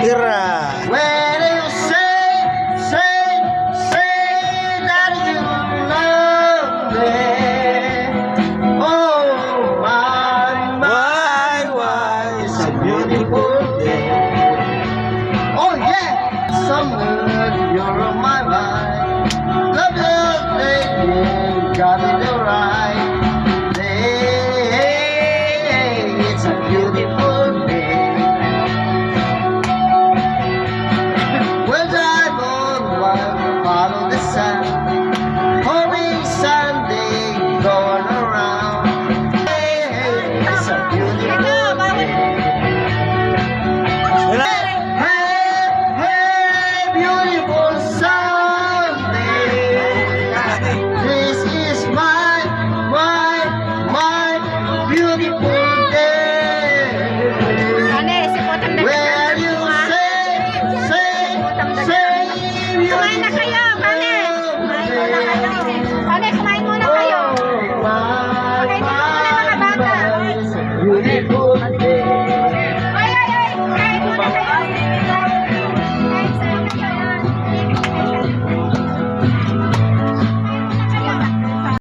Ira. When you say that you love me, oh my, it's a beautiful day. Oh yeah, summer, you're on my mind. Love you, baby, got it right. Day, it's a beautiful day. Follow the sun, holy Sunday going around. Hey, it's a beautiful day. Hey, beautiful Sunday. This is my beautiful day. Where you Kumain na kayo, Pane. Kumain muna kayo. Pane, kumain muna kayo.